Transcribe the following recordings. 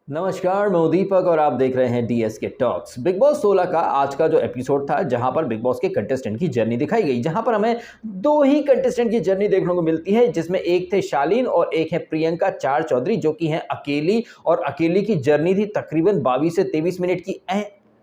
नमस्कार, मैं दीपक और आप देख रहे हैं डीएसके टॉक्स। बिग बॉस 16 का आज का जो एपिसोड था, जहां पर बिग बॉस के कंटेस्टेंट की जर्नी दिखाई गई, जहां पर हमें दो ही कंटेस्टेंट की जर्नी देखने को मिलती है, जिसमें एक थे शालीन और एक है प्रियंका चार चौधरी, जो कि हैं अकेली। और अकेली की जर्नी थी तकरीबन 22 से 23 मिनट की।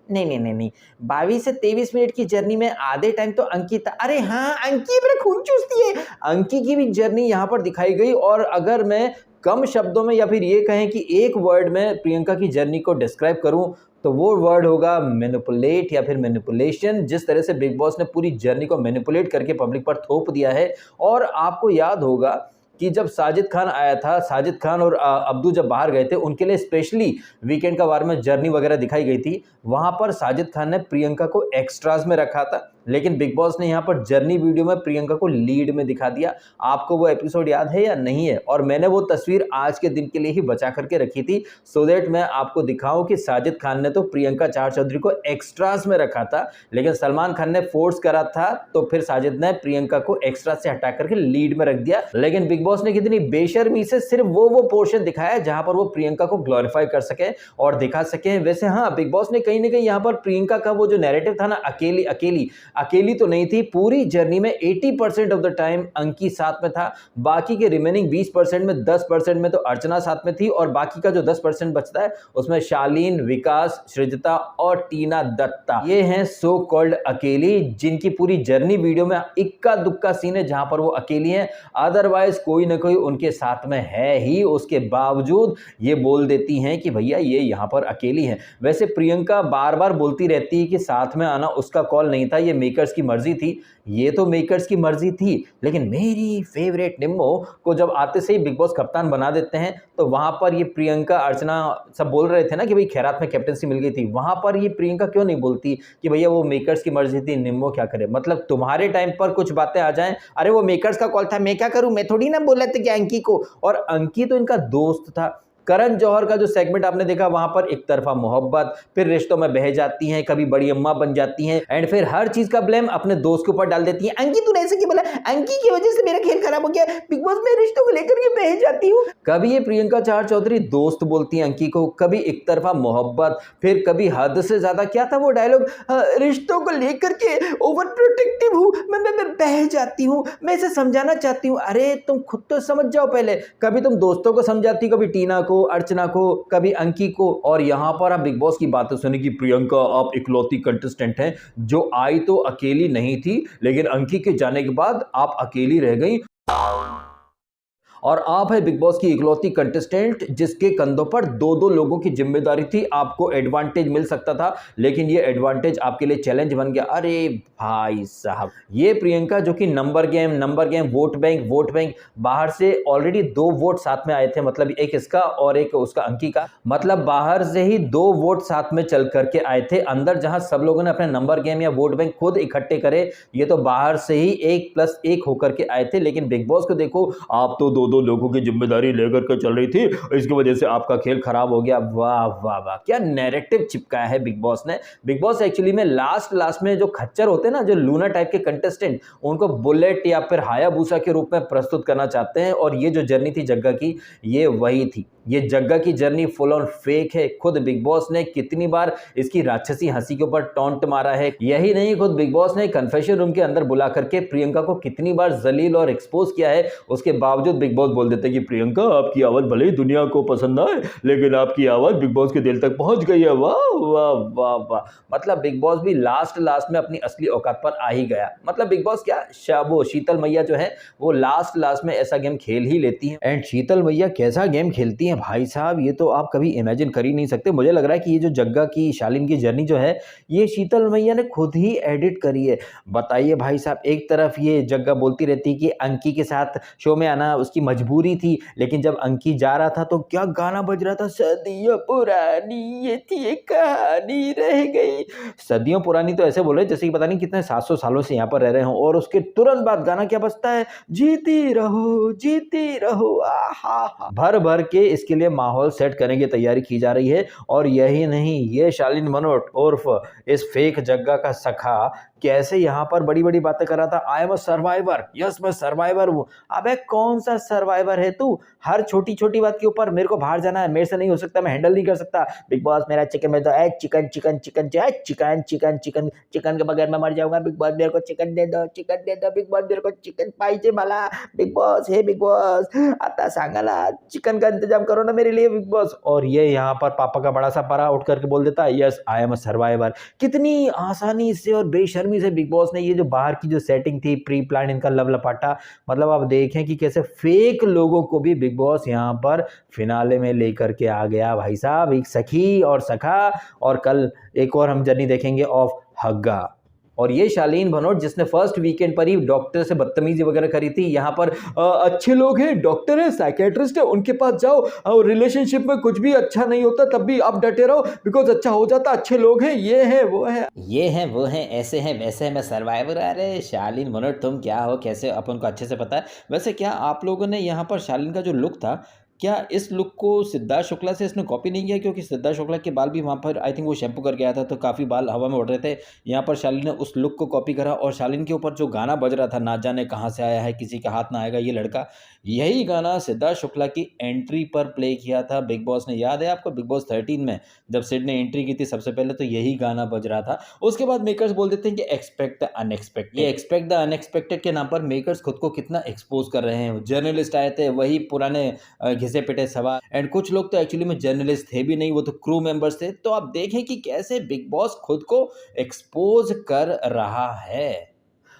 नहीं, 22 से 23 मिनट की जर्नी में आधे टाइम तो अंकिता, अरे हाँ, अंकी मेरा खून चूसती है। अंकी की भी जर्नी यहाँ पर दिखाई गई। और अगर मैं कम शब्दों में या फिर ये कहें कि एक वर्ड में प्रियंका की जर्नी को डिस्क्राइब करूं, तो वो वर्ड होगा मैनिपुलेट या फिर मैनिपुलेशन। जिस तरह से बिग बॉस ने पूरी जर्नी को मैनिपुलेट करके पब्लिक पर थोप दिया है। और आपको याद होगा कि जब साजिद खान आया था, साजिद खान और अब्दू जब बाहर गए थे, उनके लिए स्पेशली वीकेंड का वार में जर्नी वगैरह दिखाई गई थी। वहां पर साजिद खान ने प्रियंका को एक्स्ट्रास में रखा था, लेकिन बिग बॉस ने यहाँ पर जर्नी वीडियो में प्रियंका को लीड में दिखा दिया। आपको वो एपिसोड याद है या नहीं है? और मैंने वो तस्वीर आज के दिन के लिए ही बचा करके रखी थी, सो दैट मैं आपको दिखाऊं कि साजिद खान ने तो प्रियंका चार चौधरी को एक्स्ट्रास में रखा था, लेकिन सलमान खान ने फोर्स करा था, तो फिर साजिद ने प्रियंका को एक्स्ट्रा से हटा करके लीड में रख दिया। लेकिन बिग बॉस ने कितनी बेशर्मी से सिर्फ वो पोर्शन दिखाया जहां पर वो प्रियंका को ग्लोरीफाई कर सके और दिखा सके। वैसे हाँ, बिग बॉस ने कहीं ना कहीं यहाँ पर प्रियंका का वो जो नैरेटिव था ना, अकेली अकेली अकेली तो नहीं थी। पूरी जर्नी में 80% ऑफ द टाइम अंकी साथ में था, बाकी के रिमेनिंग 20% में 10% में तो अर्चना साथ में थी, और बाकी का जो 10% बचता है उसमें शालीन, विकास, सृजता और टीना दत्ता, ये हैं सो कॉल्ड अकेली, जिनकी पूरी जर्नी वीडियो में इक्का दुक्का सीन है जहां पर वो अकेली हैं। अदरवाइज कोई ना कोई उनके साथ में है ही, उसके बावजूद ये बोल देती हैं कि भैया ये यहाँ पर अकेली हैं। वैसे प्रियंका बार बार बोलती रहती है कि साथ में आना उसका कॉल नहीं था, ये मेकर्स की मर्जी थी। ये तो मेकर्स की मर्जी थी, लेकिन मेरी फेवरेट निम्मो को जब आते से ही बिग बॉस कप्तान बना देते हैं, तो वहां पर ये प्रियंका, अर्चना सब बोल रहे थे ना कि भाई खैरात में कैप्टनसी मिल गई थी, वहां पर ये प्रियंका क्यों नहीं बोलती कि भैया वो मेकर्स की मर्जी थी, निम्मो क्या करे? मतलब तुम्हारे टाइम पर कुछ बातें आ जाएं, अरे वो मेकर्स का कॉल था, मैं क्या करूं, मैं थोड़ी ना बोला था कि अंकी को। और अंकी तो इनका दोस्त था। करण जौहर का जो सेगमेंट आपने देखा, वहां पर एक तरफा मोहब्बत, फिर रिश्तों में बह जाती हैं, कभी बड़ी अम्मा बन जाती हैं, एंड फिर हर चीज का ब्लेम अपने दोस्त के ऊपर डाल देती हैं। अंकी तूने ऐसे क्यों बोला, अंकी की वजह से मेरा खेल खराब हो गया, बिग बॉस में रिश्तों को लेकर के बह जाती हूँ। कभी ये प्रियंका चार चौधरी दोस्त बोलती है अंकी को, कभी एक तरफा मोहब्बत, फिर कभी हद से ज्यादा, क्या था वो डायलॉग, रिश्तों को लेकर के ओवर प्रोटेक्टिव हूँ, मैं बह जाती हूँ, मैं इसे समझाना चाहती हूँ। अरे तुम खुद तो समझ जाओ पहले। कभी तुम दोस्तों को समझाती, कभी टीना को, अर्चना को, कभी अंकी को, और यहां पर आप बिग बॉस की बातें सुने कि प्रियंका आप इकलौती कंटेस्टेंट हैं जो आई तो अकेली नहीं थी, लेकिन अंकी के जाने के बाद आप अकेली रह गई, और आप है बिग बॉस की इकलौती कंटेस्टेंट जिसके कंधों पर दो दो लोगों की जिम्मेदारी थी। आपको एडवांटेज मिल सकता था, लेकिन ये एडवांटेज आपके लिए चैलेंज बन गया। अरे भाई साहब, ये प्रियंका जो कि नंबर गेम, वोट बैंक, बाहर से ऑलरेडी 2 वोट साथ में आए थे, मतलब एक इसका और एक उसका अंकी का, मतलब बाहर से ही 2 वोट साथ में चल करके आए थे। अंदर जहां सब लोगों ने अपने नंबर गेम या वोट बैंक खुद इकट्ठे करे, ये तो बाहर से ही 1+1 होकर के आए थे। लेकिन बिग बॉस को देखो, आप तो दो लोगों की जिम्मेदारी लेकर के चल रही थी, इसकी वजह से आपका खेल खराब हो गया। वाह वाह वाह, क्या नैरेटिव चिपकाया है बिग बॉस ने। बिग बॉस एक्चुअली में लास्ट में जो खच्चर होते हैं ना, जो लूना टाइप के कंटेस्टेंट, उनको बुलेट या फिर हायाबूसा के रूप में प्रस्तुत करना चाहते हैं। और ये जो जर्नी थी जग्गा की, ये वही थी। ये जग्गा की जर्नी फुल ऑन फेक है। खुद बिग बॉस ने कितनी बार इसकी राक्षसी हंसी के ऊपर टॉन्ट मारा है। यही नहीं, खुद बिग बॉस ने कन्फेशन रूम के अंदर बुला करके प्रियंका को कितनी बार जलील और एक्सपोज किया है। उसके बावजूद बिग बॉस बोल देते हैं कि प्रियंका आपकी आवाज भले ही दुनिया को पसंद आए, लेकिन आपकी आवाज बिग बॉस के दिल तक पहुंच गई है। वाह वाह वाह वाह, मतलब बिग बॉस भी लास्ट में अपनी असली औकात पर आ ही गया। मतलब बिग बॉस क्या, वो शीतल मैया जो है वो लास्ट में ऐसा गेम खेल ही लेती है। एंड शीतल मैया कैसा गेम खेलती है भाई साहब, ये तो आप कभी इमेजिन कर ही नहीं सकते। मुझे लग रहा है कि ये जो जग्गा की, शालीन की जर्नी जो है, ये शीतल मैया ने खुद ही एडिट करी है। बताइए भाई साहब, एक तरफ ये जग्गा बोलती रहती है कि अंकी के साथ शो में आना उसकी मजबूरी थी, लेकिन जब अंकी जा रहा था तो क्या गाना बज रहा था, सदियों पुरानी ये थी एक कहानी रह गई। सदियों पुरानी तो ऐसे बोल रहे जैसे कि पता नहीं कितने 700 सालों से यहाँ पर रह रहे हो, और उसके तुरंत बाद गाना क्या बजता है, जीती रहो आहा। भर भर के इसके लिए माहौल सेट करने की तैयारी की जा रही है। और यही नहीं, ये शालीन मनोट उर्फ इस फेक जग्गा का सखा कैसे यहाँ पर बड़ी-बड़ी बातें कर रहा था, I am a survivor, yes मैं सर्वाइवर हूँ। अबे कौन सा सर्वाइवर है तू? हर छोटी-छोटी बात के ऊपर मेरे को बाहर जाना है, मेरे से नहीं हो सकता, मैं हैंडल नहीं कर सकता। बिग बॉस मेरा चिकन में तो chicken chicken chicken chicken chicken chicken chicken के बगैर मैं मर जाऊंगा। बिग बॉस मेरे को चिकन दे दो, चिकन दे दो, बिग बॉस मेरे को चिकन पाहिजे मला। बिग बॉस, हे बिग बॉस, आता सांगा ना, चिकन का इंतजाम करो ना मेरे लिए बिग बॉस। और ये यहाँ पर पापा का बड़ा सा परा उठ करके बोल देता है, yes I am a survivor. कितनी आसानी से और बेशर्मी से बिग बॉस ने ये जो बाहर की जो सेटिंग थी, प्री प्लान इनका लव लपाटा, मतलब आप देखें कि कैसे फेक लोगों को भी बिग बॉस यहाँ पर फिनाले में लेकर के आ गया भाई साहब। एक सखी और सखा, और कल एक और हम जर्नी देखेंगे ऑफ हग्गा। और ये शालीन भनोट जिसने फर्स्ट वीकेंड पर ही डॉक्टर से बदतमीजी वगैरह करी थी, यहाँ पर अच्छे लोग हैं, डॉक्टर है, साइकेट्रिस्ट है, उनके पास जाओ, और रिलेशनशिप में कुछ भी अच्छा नहीं होता तब भी आप डटे रहो बिकॉज अच्छा हो जाता, अच्छे लोग हैं, ये है वो है, ये है वो है, ऐसे हैं वैसे हैं, मैं सर्वाइवर। अरे शालीन भनोट तुम क्या हो, कैसे, अपन को अच्छे से पता है। वैसे क्या आप लोगों ने यहाँ पर शालीन का जो लुक था, क्या इस लुक को सिद्धार्थ शुक्ला से इसने कॉपी नहीं किया? क्योंकि सिद्धार्थ शुक्ला के बाल भी वहाँ पर आई थिंक वो शैम्पू करके आया था तो काफ़ी बाल हवा में उड़ रहे थे। यहाँ पर शालीन ने उस लुक को कॉपी करा, और शालीन के ऊपर जो गाना बज रहा था, ना जाने कहाँ से आया है, किसी का हाथ ना आएगा ये लड़का, यही गाना सिद्धार्थ शुक्ला की एंट्री पर प्ले किया था बिग बॉस ने। याद है आपको बिग बॉस 13 में जब सिड ने एंट्री की थी सबसे पहले, तो यही गाना बज रहा था। उसके बाद मेकर्स बोल देते हैं कि एक्सपेक्ट द अनएक्सपेक्टेड। ये एक्सपेक्ट द अनएक्सपेक्टेड के नाम पर मेकर्स खुद को कितना एक्सपोज कर रहे हैं। जर्नलिस्ट आए थे, वही पुराने घिसे पिटे सवाल, एंड कुछ लोग तो एक्चुअली में जर्नलिस्ट थे भी नहीं, वो तो क्रू मेंबर्स थे। तो आप देखें कि कैसे बिग बॉस खुद को एक्सपोज कर रहा है।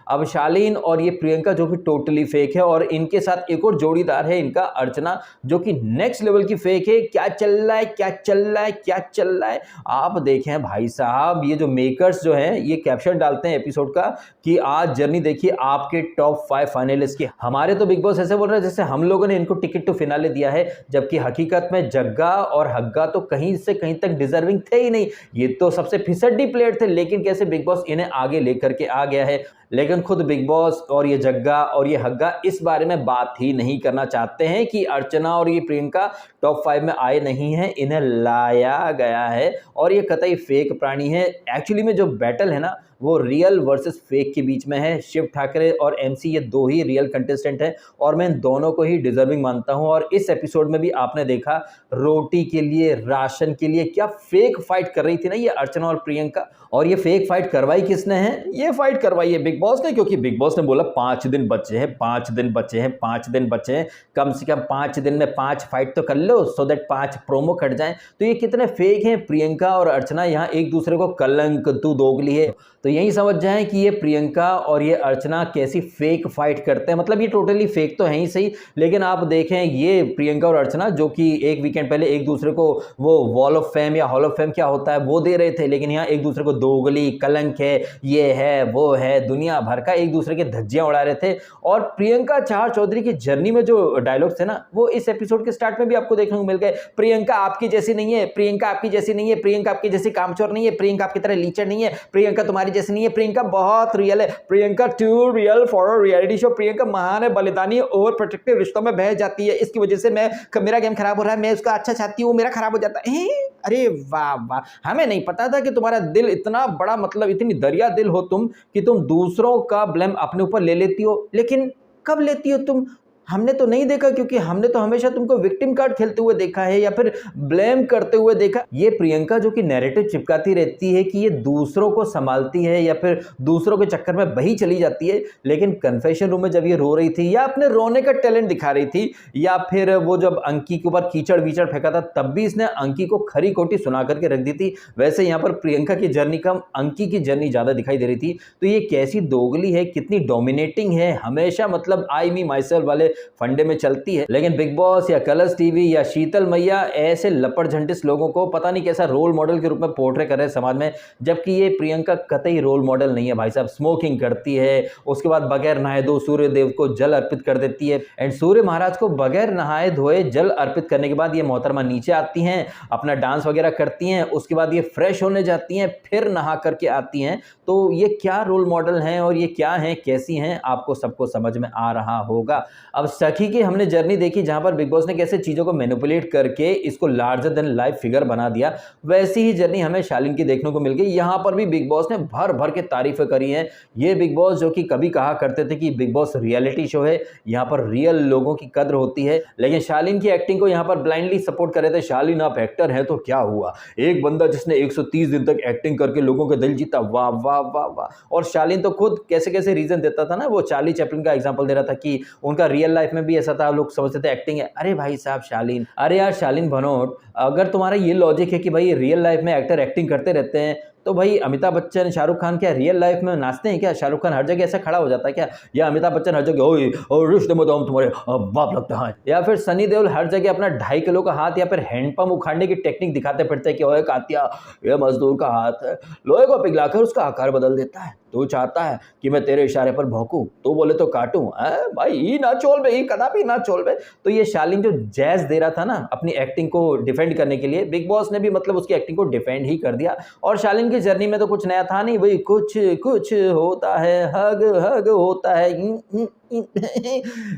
अब शालीन और ये प्रियंका जो कि टोटली फेक है, और इनके साथ एक और जोड़ीदार है इनका अर्चना, जो कि नेक्स्ट लेवल की फेक है। क्या चल रहा है, क्या चल रहा है, क्या चल रहा है, आप देखें भाई साहब। ये जो मेकर्स जो हैं ये कैप्शन डालते हैं एपिसोड का कि आज जर्नी देखिए आपके टॉप 5 फाइनलिस्ट की। हमारे तो बिग बॉस ऐसे बोल रहे हैं जैसे हम लोगों ने इनको टिकट टू फिनाले दिया है, जबकि हकीकत में जग्गा और हग्गा तो कहीं से कहीं तक डिजर्विंग थे ही नहीं। ये तो सबसे फिसड्डी प्लेयर थे, लेकिन कैसे बिग बॉस इन्हें आगे लेकर के आ गया है। लेकिन खुद बिग बॉस और ये जग्गा और ये हग्गा इस बारे में बात ही नहीं करना चाहते हैं कि अर्चना और ये प्रियंका टॉप 5 में आए नहीं हैं, इन्हें लाया गया है, और ये कतई फेक प्राणी है। एक्चुअली में जो बैटल है ना, वो रियल वर्सेस फेक के बीच में है। शिव ठाकरे और एमसी ये दो ही रियल कंटेस्टेंट हैं, और मैं इन दोनों को ही डिजर्विंग मानता हूं। और इस एपिसोड में भी आपने देखा रोटी के लिए, राशन के लिए क्या फेक फाइट कर रही थी ना ये अर्चना और प्रियंका। और ये फेक फाइट करवाई किसने है? ये फाइट करवाई है बिग बॉस ने, क्योंकि बिग बॉस ने बोला 5 दिन बचे हैं, 5 दिन बचे हैं, 5 दिन बचे हैं, कम से कम 5 दिन में 5 फाइट तो कर लो, सो दैट 5 प्रोमो कट जाए। तो ये कितने फेक हैं प्रियंका और अर्चना, यहाँ एक दूसरे को कलंक तू दोगली है। तो यही समझ जाएं कि ये प्रियंका और ये अर्चना कैसी फेक फाइट करते हैं। मतलब ये टोटली फेक तो है ही सही, लेकिन आप देखें ये प्रियंका और अर्चना जो कि एक वीकेंड पहले एक दूसरे को वो वॉल ऑफ फेम या हॉल ऑफ फेम क्या होता है वो दे रहे थे, लेकिन यहाँ एक दूसरे को दोगली, कलंक है, ये है वो है, दुनिया भर का एक दूसरे के धज्जियां उड़ा रहे थे। और प्रियंका चार चौधरी की जर्नी में जो डायलॉग थे ना, वो इस एपिसोड के स्टार्ट में भी आपको देखने को मिल गए। प्रियंका आपकी जैसी नहीं है, प्रियंका आपकी जैसी नहीं है, प्रियंका आपकी जैसी कामचोर नहीं है, प्रियंका आपकी तरह लीचर नहीं है, प्रियंका तुम्हारी जैसी नहीं है, प्रियंका बहुत रियल है, Priyanka too real for a reality show, Priyanka महान है, बलिदानी, ओवर प्रोटेक्टिव रिश्तों में बह जाती है, इसकी वजह से मेरा गेम खराब हो रहा है, मैं उसका अच्छा चाहती हूँ, मेरा खराब हो जाता है। अरे वाह वाह, हमें नहीं पता था कि तुम्हारा दिल इतना बड़ा, मतलब इतनी दरिया दिल हो तुम कि तुम दूसरों का ब्लेम अपने ऊपर ले लेती हो। लेकिन कब लेती हो तुम? हमने तो नहीं देखा, क्योंकि हमने तो हमेशा तुमको विक्टिम कार्ड खेलते हुए देखा है या फिर ब्लेम करते हुए देखा। ये प्रियंका जो कि नैरेटिव चिपकाती रहती है कि ये दूसरों को संभालती है या फिर दूसरों के चक्कर में बही चली जाती है, लेकिन कन्फेशन रूम में जब ये रो रही थी या अपने रोने का टैलेंट दिखा रही थी, या फिर वो जब अंकी के ऊपर कीचड़ वीचड़ फेंका था तब भी इसने अंकी को खरी खोटी सुना करके रख दी थी। वैसे यहाँ पर प्रियंका की जर्नी कम, अंकी की जर्नी ज़्यादा दिखाई दे रही थी। तो ये कैसी दोगली है, कितनी डोमिनेटिंग है, हमेशा मतलब आई मी माई सेल्फ वाले फंडे में चलती है। लेकिन बिग बॉस या कलर्स टीवी या शीतल मैया ऐसे लपड़ झंटिस लोगों को पता नहीं कैसा रोल मॉडल के रूप में पोर्ट्रे कर रहे हैं समाज में, जबकि ये प्रियंका कतई रोल मॉडल नहीं है भाई साहब। स्मोकिंग करती है, उसके बाद बगैर नहाए धो सूर्य देव को जल अर्पित कर देती है, एंड सूर्य महाराज को बगैर नहाए धोए जल अर्पित करने के बाद ये मोहतरमा नीचे आती हैं, अपना डांस वगैरह करती हैं, उसके बाद ये फ्रेश होने जाती हैं, फिर नहा करके आती हैं। तो ये क्या रोल मॉडल हैं और ये क्या हैं, कैसी हैं, आपको सबको समझ में आ रहा होगा। अब अब सखी की हमने जर्नी देखी जहां पर बिग बॉस ने कैसे चीजों को मैनिपुलेट करके इसको लार्जर देन लाइफ फिगर बना दिया, वैसी ही जर्नी हमें शालीन की देखने को मिल गई। यहां पर भी बिग बॉस ने भर भर के तारीफें करी हैं। ये बिग बॉस जो कि कभी कहा करते थे कि बिग बॉस रियलिटी शो है, यहाँ पर रियल लोगों की कद्र होती है, लेकिन शालीन की एक्टिंग को यहाँ पर ब्लाइंडली सपोर्ट कर रहे थे। शालीन आप एक्टर हैं तो क्या हुआ, एक बंदा जिसने 130 दिन तक एक्टिंग करके लोगों का दिल जीता, वाह वाह वाह वाह। और शालीन तो खुद कैसे कैसे रीजन देता था ना, वो चार्ली चैपलिन का एग्जांपल दे रहा था कि उनका रियल लाइफ में भी ऐसा था, लोग समझते थे एक्टिंग है। अरे भाई साहब शालीन, अरे यार शालीन भनोट, अगर तुम्हारा ये लॉजिक है कि भाई रियल लाइफ में एक्टर एक्टिंग करते रहते हैं, तो भाई अमिताभ बच्चन शाहरुख खान क्या रियल लाइफ में नाचते हैं क्या? शाहरुख खान हर जगह ऐसा खड़ा हो जाता है क्या? या अमिताभ बच्चन हर जगह ओए और रिश्ते में तो हम तुम्हारे बाप लगता है, या फिर सनी देओल हर जगह अपना 2.5 किलो का हाथ या फिर हैंडपंप उखाड़ने की टेक्निक दिखाते फिरते हैं कि ओए कातिया, ये मजदूर का हाथ है, लोहे को पिघलाकर उसका आकार बदल देता है। तू चाहता है कि मैं तेरे इशारे पर भौंकूं, तो बोले तो काटूं, भाई ई ना चोल बे, ई कदापि ना चोल बे। तो ये शालीन जो जैज दे रहा था ना अपनी एक्टिंग को डिफेंड करने के लिए, बिग बॉस ने भी मतलब उसकी एक्टिंग को डिफेंड ही कर दिया। और शालीन की जर्नी में तो कुछ नया था नहीं, वही कुछ कुछ होता है, हग हग होता है,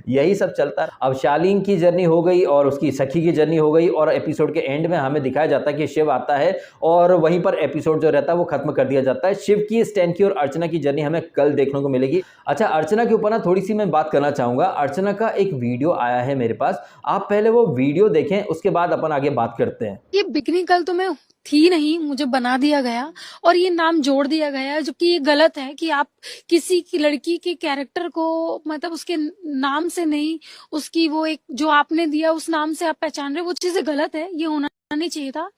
यही सब चलता है। अब शालीन की जर्नी हो गई और उसकी सखी की जर्नी हो गई, और एपिसोड के एंड में हमें दिखाया जाता है कि शिव आता है और वहीं पर एपिसोड जो रहता है वो खत्म कर दिया जाता है। शिव की, स्टैन की और अर्चना की जर्नी हमें कल देखने को मिलेगी। अच्छा, अर्चना के ऊपर ना थोड़ी सी मैं बात करना चाहूंगा। अर्चना का एक वीडियो आया है मेरे पास, आप पहले वो वीडियो देखें, उसके बाद अपन आगे बात करते हैं। ये बिकनी कल तो मैं थी नहीं, मुझे बना दिया गया और ये नाम जोड़ दिया गया, जो कि ये गलत है कि आप किसी की लड़की के कैरेक्टर को मतलब उसके नाम से नहीं, उसकी वो एक जो आपने दिया उस नाम से आप पहचान रहे, वो चीजें गलत है, ये होना नहीं चाहिए था।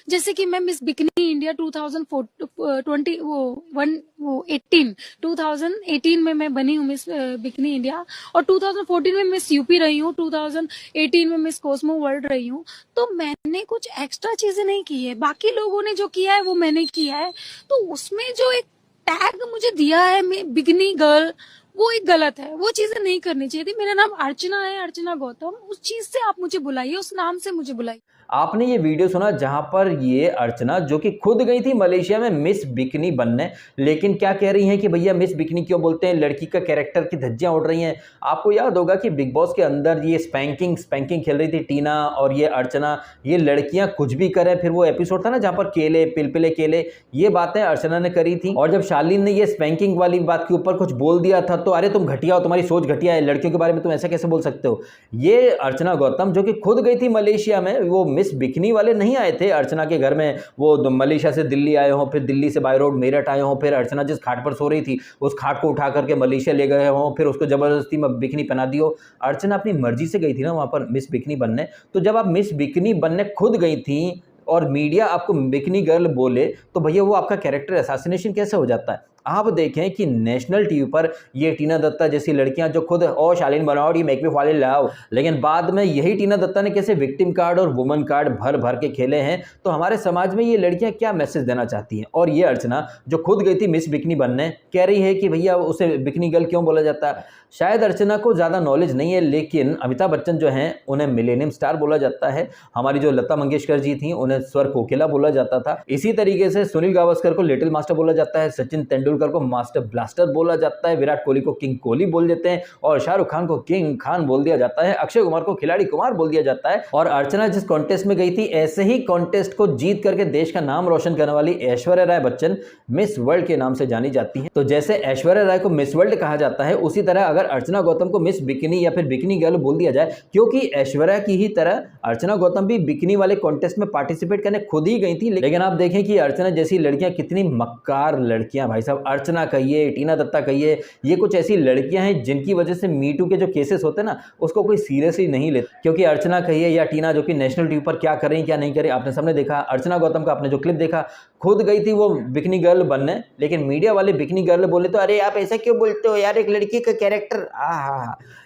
जैसे कि मैं मिस बिकनी इंडिया 2018 में मैं बनी हूँ मिस बिकनी इंडिया, और 2014 में मिस यूपी रही हूँ, 2018 में मिस कोस्मो वर्ल्ड रही हूँ। तो मैंने कुछ एक्स्ट्रा चीजें नहीं की है, बाकी लोगों ने जो किया है वो मैंने किया है। तो उसमें जो एक टैग मुझे दिया है बिकनी गर्ल, वो एक गलत है, वो चीजें नहीं करनी चाहिए थी। मेरा नाम अर्चना है, अर्चना गौतम, उस चीज से आप मुझे बुलाइए, उस नाम से मुझे बुलाइए। आपने ये वीडियो सुना जहां पर ये अर्चना जो कि खुद गई थी मलेशिया में मिस बिकनी बनने, लेकिन क्या कह रही हैं कि भैया मिस बिकनी क्यों बोलते हैं, लड़की का कैरेक्टर की धज्जियां उड़ रही हैं। आपको याद होगा कि बिग बॉस के अंदर ये स्पैंकिंग खेल रही थी टीना और ये अर्चना, ये लड़कियां कुछ भी करें। फिर वो एपिसोड था ना जहां पर केले पिलपिले केले, ये बातें अर्चना ने करी थी। और जब शालीन ने ये स्पैंकिंग वाली बात के ऊपर कुछ बोल दिया था तो अरे तुम घटिया हो, तुम्हारी सोच घटिया है, लड़कियों के बारे में तुम ऐसा कैसे बोल सकते हो। ये अर्चना गौतम जो कि खुद गई थी मलेशिया में, वो मिस बिकनी वाले नहीं आए थे अर्चना के घर में, वो मलेशिया से दिल्ली आए हों, फिर दिल्ली से बाय रोड मेरठ आए हों, फिर अर्चना जिस खाट पर सो रही थी उस खाट को उठा करके मलेशिया ले गए हों, फिर उसको जबरदस्ती में बिकनी पहना दी हो। अर्चना अपनी मर्जी से गई थी ना वहां पर मिस बिकनी बनने। तो जब आप मिस बिकनी बनने खुद गई थी और मीडिया आपको बिकनी गर्ल बोले, तो भैया वो आपका कैरेक्टर असैसिनेशन कैसे हो जाता है। आप देखें कि नेशनल टीवी पर ये टीना दत्ता जैसी लड़कियां जो खुद ओ शालीन बनाओ ये make me fall in love, लेकिन बाद में यही टीना दत्ता ने कैसे विक्टिम कार्ड और वुमन कार्ड भर भर के खेले हैं। तो हमारे समाज में ये लड़कियां क्या मैसेज देना चाहती हैं। और ये अर्चना जो खुद गई थी मिस बिकनी बनने, कह रही है कि भैया उसे बिकनी गर्ल क्यों बोला जाता है। शायद अर्चना को ज़्यादा नॉलेज नहीं है, लेकिन अमिताभ बच्चन जो हैं उन्हें मिलेनियम स्टार बोला जाता है। हमारी जो लता मंगेशकर जी थी उन्हें स्वर कोकिला बोला जाता था। इसी तरीके से सुनील गावस्कर को लिटिल मास्टर बोला जाता है, सचिन तेंदुलकर को मास्टर ब्लास्टर बोला जाता है, विराट कोहली को किंग कोहली बोल देते हैं, और शाहरुख खान को किंग खान बोल दिया जाता है, अक्षय कुमार को खिलाड़ी कुमार बोल दिया जाता है। और अर्चना जिस कॉन्टेस्ट में गई थी, ऐसे ही कॉन्टेस्ट को जीत करके देश का नाम रोशन करने वाली ऐश्वर्या राय बच्चन मिस वर्ल्ड के नाम से जानी जाती है। तो जैसे ऐश्वर्या राय को मिस वर्ल्ड कहा जाता है, उसी तरह अगर अर्चना गौतम को मिस बिकनी या फिर बिकनी गर्ल बोल दिया जाए, क्योंकि ऐश्वर्या की ही तरह अर्चना गौतम भी बिकनी वाले कॉन्टेस्ट में पार्टिसिपेट करने खुद ही गई थी। लेकिन आप देखें कि अर्चना जैसी लड़कियां कितनी मक्कार लड़कियां, भाई साहब अर्चना कहिए, टीना दत्ता कहिए, ये कुछ ऐसी लड़कियां हैं जिनकी वजह से मीटू के जो केसेस होते हैं ना उसको कोई सीरियसली नहीं लेते। क्योंकि अर्चना कहिए या टीना जो कि नेशनल टीवी पर क्या कर रही क्या नहीं कर रही आपने सामने देखा। अर्चना गौतम का आपने जो क्लिप देखा, खुद गई थी वो बिकनी गर्ल बनने, लेकिन मीडिया वाले बिकनी गर्ल बोले तो अरे आप ऐसा क्यों बोलते हो यार, एक लड़की का कैरेक्टर।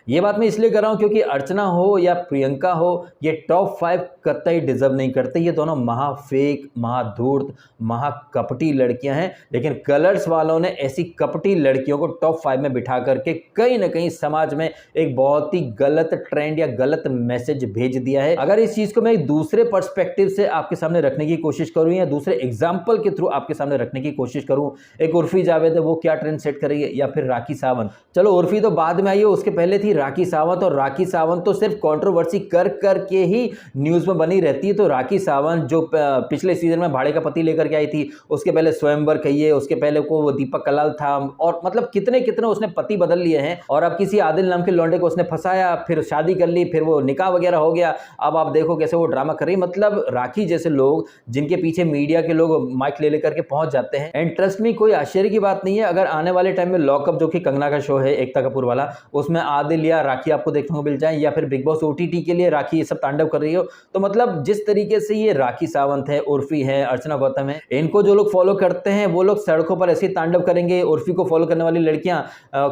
ये बात मैं इसलिए कर रहा हूं क्योंकि अर्चना हो या प्रियंका हो, ये टॉप 5 कतई डिजर्व नहीं करते। ये दोनों महाफेक, महाधूर्त, महाकपटी लड़कियां हैं, लेकिन कलर्स वालों ने ऐसी कपटी लड़कियों को टॉप 5 में बिठा करके कहीं ना कहीं समाज में एक बहुत ही गलत ट्रेंड या गलत मैसेज भेज दिया है। अगर इस चीज को मैं एक दूसरे पर्सपेक्टिव से आपके सामने रखने की कोशिश करूं या दूसरे एग्जाम्पल एग्जाम्पल के थ्रू आपके सामने रखने की कोशिश करूं, एक उर्फी जावेद है, वो क्या ट्रेंड सेट करेगी, या फिर राखी सावंत। चलो उर्फी तो बाद में आई है, उसके पहले थी राखी सावंत, और राखी सावंत तो सिर्फ कंट्रोवर्सी कर करके ही न्यूज में बनी रहती है। तो राखी सावंत जो पिछले सीजन में भाड़े का पति लेकर के आई थी, उसके पहले स्वयंवर कहिए, उसके पहले को वो दीपक कलाल था, और मतलब कितने कितने उसने पति बदल लिए हैं। और अब किसी आदिल नाम के लौंडे को उसने फंसाया, फिर शादी कर ली, फिर वो निकाह वगैरह हो गया। अब आप देखो कैसे वो ड्रामा कर रही। मतलब राखी जैसे लोग जिनके पीछे मीडिया के लोग माइक ले लेकर के पहुंच जाते हैं। एंड ट्रस्ट मी, कोई आश्चर्य की बात नहीं है अगर आने वाले टाइम में लॉकअप, जो कि कंगना का शो है एकता कपूर वाला, उसमें आदिल या राखी आपको देखने को मिल जाए, या फिर बिग बॉस ओटीटी के लिए राखी ये सब तांडव कर रही हो। तो मतलब जिस तरीके से ये राखी सावंत है, उर्फी है, अर्चना गौतम है, इनको जो लोग फॉलो करते हैं वो लोग सड़कों पर ऐसे तांडव करेंगे। उर्फी को फॉलो करने वाली लड़कियां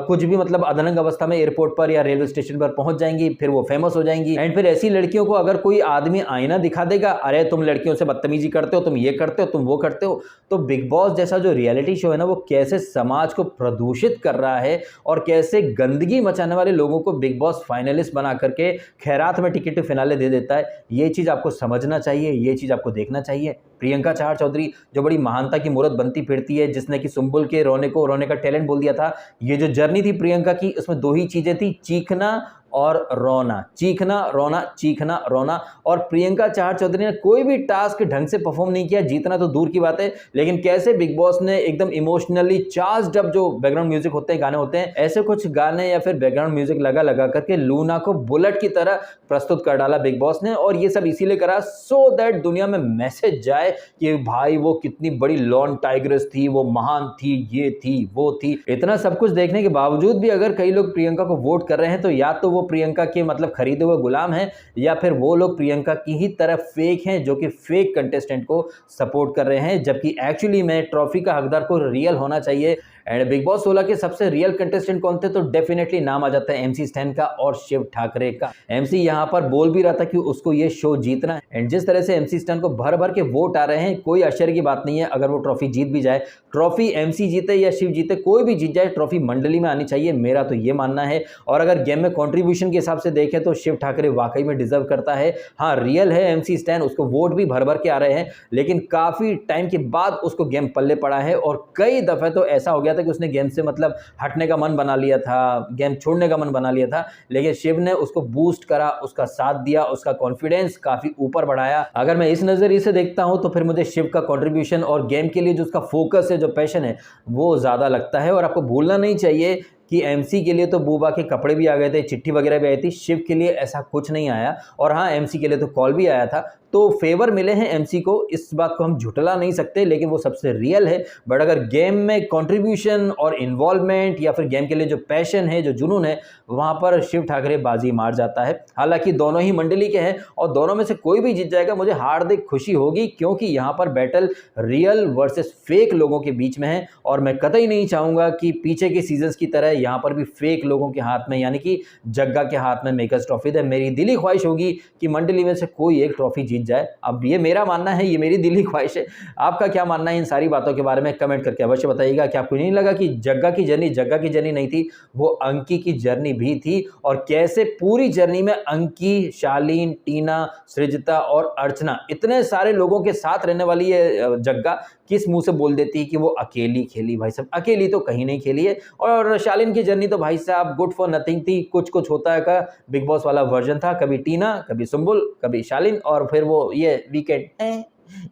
कुछ भी मतलब अधरंग अवस्था में एयरपोर्ट पर या रेलवे स्टेशन पर पहुंच जाएंगी, फिर वो फेमस हो जाएंगी। एंड फिर ऐसी लड़कियों को अगर कोई आदमी आईना दिखा देगा, अरे तुम लड़कियों से बदतमीजी करते हो, तुम ये करते हो, तुम वो करते हो। तो बिग बॉस जैसा जो रियलिटी शो है ना, वो कैसे समाज को प्रदूषित कर रहा है और कैसे गंदगी मचाने वाले लोगों को बिग बॉस फाइनलिस्ट बना करके खैरात में टिकट फिनाले दे देता है, ये चीज आपको समझना चाहिए, ये चीज आपको देखना चाहिए। प्रियंका चहर चौधरी जो बड़ी महानता की मूर्त बनती फिरती है, जिसने कि सुंबुल के रोने का टैलेंट बोल दिया था, ये जो जर्नी थी प्रियंका की, उसमें दो ही चीजें थी, चीखना और रोना, चीखना रोना, चीखना रोना। और प्रियंका चहर चौधरी ने कोई भी टास्क ढंग से परफॉर्म नहीं किया, जीतना तो दूर की बात है, लेकिन कैसे बिग बॉस ने एकदम इमोशनली चार्ज्ड अप जो बैकग्राउंड म्यूजिक होते हैं, गाने होते हैं, ऐसे कुछ गाने या फिर बैकग्राउंड म्यूजिक लगा करके लूना को बुलेट की तरह प्रस्तुत कर डाला बिग बॉस ने। और ये सब इसीलिए करा सो दैट दुनिया में मैसेज जाए कि भाई वो कितनी बड़ी लॉन टाइग्रेस थी, वो महान थी, ये थी, वो थी। इतना सब कुछ देखने के बावजूद भी अगर कई लोग प्रियंका को वोट कर रहे हैं, तो या तो वो प्रियंका के मतलब खरीदे हुए गुलाम हैं, या फिर वो लोग प्रियंका की ही तरफ फेक हैं, जो कि फेक कंटेस्टेंट को सपोर्ट कर रहे हैं, जबकि एक्चुअली में ट्रॉफी का हकदार को रियल होना चाहिए। एंड बिग बॉस 16 के सबसे रियल कंटेस्टेंट कौन थे, तो डेफिनेटली नाम आ जाता है MC स्टैन का और शिव ठाकरे का। MC यहां पर बोल भी रहा था कि उसको ये शो जीतना है। एंड जिस तरह से MC स्टैन को भर भर के वोट आ रहे हैं, कोई आश्चर्य की बात नहीं है अगर वो ट्रॉफी जीत भी जाए। ट्रॉफी MC जीते या शिव जीते, कोई भी जीत जाए, ट्रॉफी मंडली में आनी चाहिए, मेरा तो ये मानना है। और अगर गेम में कॉन्ट्रीब्यूशन के हिसाब से देखें तो शिव ठाकरे वाकई में डिजर्व करता है। हाँ रियल है MC स्टैन, उसको वोट भी भर भर के आ रहे हैं, लेकिन काफी टाइम के बाद उसको गेम पल्ले पड़ा है। और कई दफे तो ऐसा हो गया था कि उसने गेम से मतलब हटने का मन बना लिया था, गेम छोड़ने का मन बना लिया था, लेकिन शिव ने उसको बूस्ट करा, उसका साथ दिया, उसका कॉन्फिडेंस काफी ऊपर बढ़ाया। अगर मैं इस नजरिए से देखता हूं तो फिर मुझे शिव का कंट्रीब्यूशन और गेम के लिए जो उसका फोकस है, जो पैशन है, वो ज्यादा लगता है। और आपको भूलना नहीं चाहिए कि MC के लिए तो बूबा के कपड़े भी आ गए थे, चिट्ठी वगैरह भी आई थी, शिव के लिए ऐसा कुछ नहीं आया। और हाँ MC के लिए तो कॉल भी आया था, तो फेवर मिले हैं MC को, इस बात को हम झुटला नहीं सकते, लेकिन वो सबसे रियल है। बट अगर गेम में कंट्रीब्यूशन और इन्वॉल्वमेंट या फिर गेम के लिए जो पैशन है, जो जुनून है, वहां पर शिव ठाकरे बाजी मार जाता है। हालांकि दोनों ही मंडली के हैं और दोनों में से कोई भी जीत जाएगा, मुझे हार्दिक खुशी होगी, क्योंकि यहाँ पर बैटल रियल वर्सेस फेक लोगों के बीच में है। और मैं कतई नहीं चाहूंगा कि पीछे के सीजन्स की तरह यहाँ पर भी फेक लोगों के हाथ में, यानी कि जग्गा के हाथ में मेकर्स ट्रॉफी दे। मेरी दिली ख्वाहिश होगी कि मंडली में से कोई एक ट्रॉफी जीत जाए। अब ये मेरा मानना है, ये मेरी दिली ख्वाहिश है। आपका क्या मानना है इन सारी बातों के बारे में कमेंट करके अवश्य बताइएगा। क्या आपको नहीं लगा कि जग्गा की जर्नी नहीं थी, वो अंकी की जर्नी भी थी? और कैसे पूरी जर्नी में अंकी, शालीन, टीना, सृजिता और अर्चना, इतने सारे लोगों के साथ रहने वाली ये जग्गा किस मुंह से बोल देती है कि वो अकेली खेली? भाई साहब अकेली तो कहीं नहीं खेली है। और शालीन की जर्नी तो भाई साहब गुड फॉर नथिंग थी। कुछ कुछ होता है का बिग बॉस वाला वर्जन था, कभी टीना, कभी सुंबुल, कभी शालीन, और फिर वो ये वीकेंड।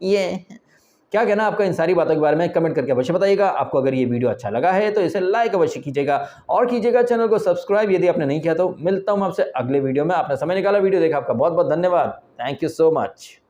ये क्या कहना आपका इन सारी बातों के बारे में कमेंट करके अवश्य बताइएगा। आपको अगर ये वीडियो अच्छा लगा है तो इसे लाइक अवश्य कीजिएगा और कीजिएगा चैनल को सब्सक्राइब यदि आपने नहीं किया तो। मिलता हूं आपसे अगले वीडियो में। आपने समय निकाला, वीडियो देखा, आपका बहुत बहुत धन्यवाद। Thank you so much.